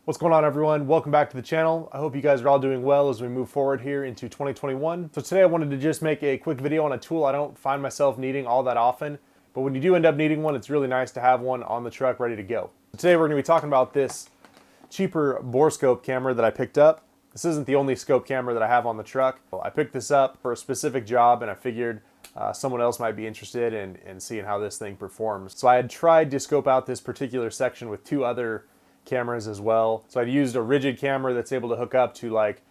What's going on, everyone? Welcome back to the channel. I hope you guys are all doing well as we move forward here into 2021. So today I wanted to just make a quick video on a tool I don't find myself needing all that often, but when you do end up needing one, it's really nice to have one on the truck ready to go. So today we're going to be talking about this cheaper borescope camera that I picked up. This isn't the only scope camera that I have on the truck. I picked this up for a specific job and I figured someone else might be interested in seeing how this thing performs. So I had tried to scope out this particular section with two other cameras as well. So I'd used a rigid camera that's able to hook up to like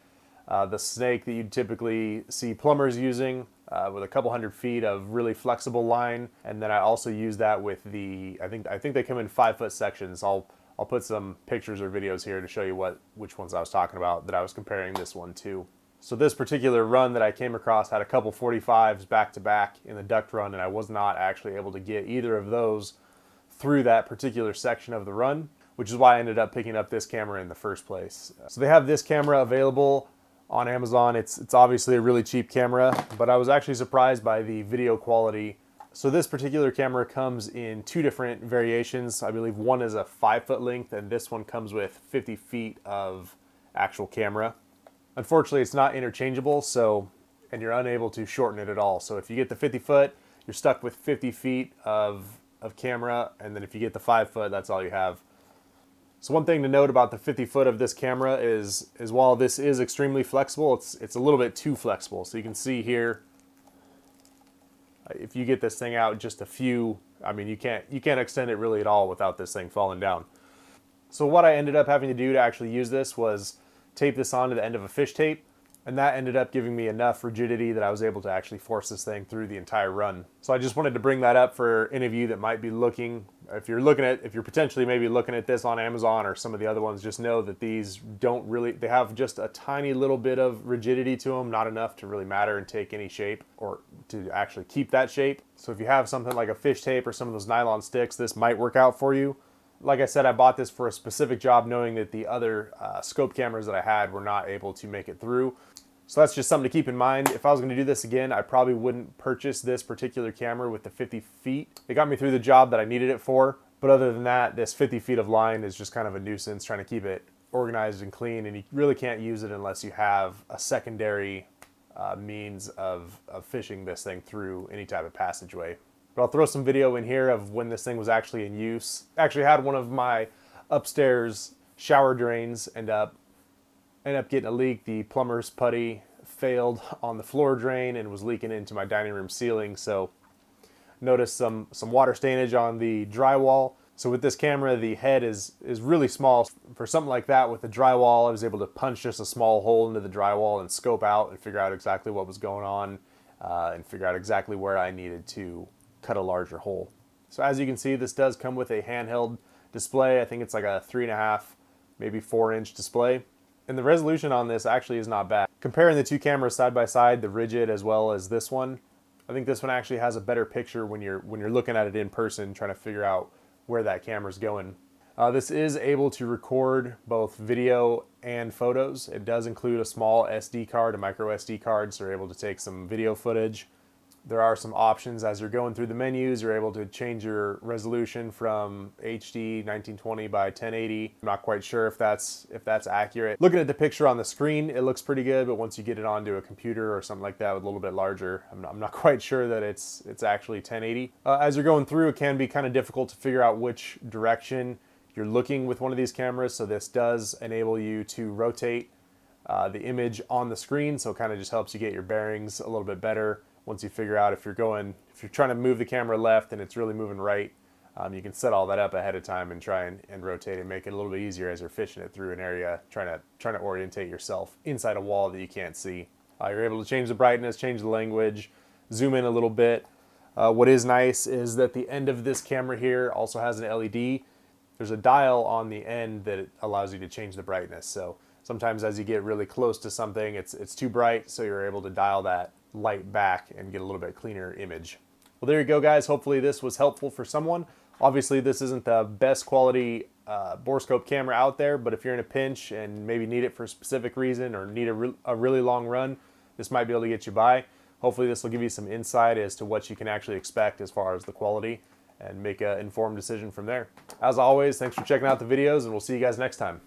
the snake that you'd typically see plumbers using with a couple hundred feet of really flexible line. And then I also used that with the, I think they come in 5-foot sections. I'll put some pictures or videos here to show you which ones I was talking about that I was comparing this one to. So this particular run that I came across had a couple 45s back to back in the duct run, and I was not actually able to get either of those through that particular section of the run, which is why I ended up picking up this camera in the first place. So they have this camera available on Amazon. It's obviously a really cheap camera, but I was actually surprised by the video quality. So this particular camera comes in two different variations. I believe one is a 5-foot length and this one comes with 50 feet of actual camera. Unfortunately, it's not interchangeable, and you're unable to shorten it at all. So if you get the 50 foot, you're stuck with 50 feet of camera, and then if you get the 5-foot, that's all you have. So one thing to note about the 50 foot of this camera is while this is extremely flexible, it's a little bit too flexible. So you can see here, if you get this thing out just a few, I mean, you can't extend it really at all without this thing falling down. So what I ended up having to do to actually use this was tape this onto the end of a fish tape, and that ended up giving me enough rigidity that I was able to actually force this thing through the entire run. So I just wanted to bring that up for any of you that might be looking, if you're potentially maybe looking at this on Amazon or some of the other ones, just know that these don't really, they have just a tiny little bit of rigidity to them, not enough to really matter and take any shape or to actually keep that shape. So if you have something like a fish tape or some of those nylon sticks, this might work out for you. Like I said, I bought this for a specific job knowing that the other scope cameras that I had were not able to make it through. So that's just something to keep in mind. If I was going to do this again, I probably wouldn't purchase this particular camera with the 50 feet. It got me through the job that I needed it for. But other than that, this 50 feet of line is just kind of a nuisance trying to keep it organized and clean. And you really can't use it unless you have a secondary means of fishing this thing through any type of passageway. But I'll throw some video in here of when this thing was actually in use. I actually had one of my upstairs shower drains end up getting a leak. The plumber's putty failed on the floor drain and was leaking into my dining room ceiling. So noticed some water stainage on the drywall. So with this camera, the head is really small. For something like that with the drywall, I was able to punch just a small hole into the drywall and scope out and figure out exactly what was going on and figure out exactly where I needed to cut a larger hole. So as you can see, this does come with a handheld display. I think it's like a 3.5, maybe 4-inch display. And the resolution on this actually is not bad. Comparing the two cameras side by side, the rigid as well as this one, I think this one actually has a better picture when you're looking at it in person, trying to figure out where that camera's going. This is able to record both video and photos. It does include a small SD card, a micro SD card, so you're able to take some video footage. There are some options as you're going through the menus. You're able to change your resolution from HD 1920 by 1080. I'm not quite sure if that's accurate. Looking at the picture on the screen, it looks pretty good, but once you get it onto a computer or something like that with a little bit larger, I'm not quite sure that it's actually 1080. As you're going through, it can be kind of difficult to figure out which direction you're looking with one of these cameras, so this does enable you to rotate the image on the screen, so it kind of just helps you get your bearings a little bit better. Once you figure out if you're trying to move the camera left and it's really moving right, you can set all that up ahead of time and try and rotate and make it a little bit easier as you're fishing it through an area, trying to orientate yourself inside a wall that you can't see. You're able to change the brightness, change the language, zoom in a little bit. What is nice is that the end of this camera here also has an LED. There's a dial on the end that allows you to change the brightness. So sometimes as you get really close to something, it's too bright, so you're able to dial that light back and get a little bit cleaner image. Well, there you go, guys. Hopefully this was helpful for someone. Obviously, this isn't the best quality borescope camera out there, but if you're in a pinch and maybe need it for a specific reason or need a really long run, this might be able to get you by. Hopefully this will give you some insight as to what you can actually expect as far as the quality and make an informed decision from there. As always, thanks for checking out the videos, and we'll see you guys next time.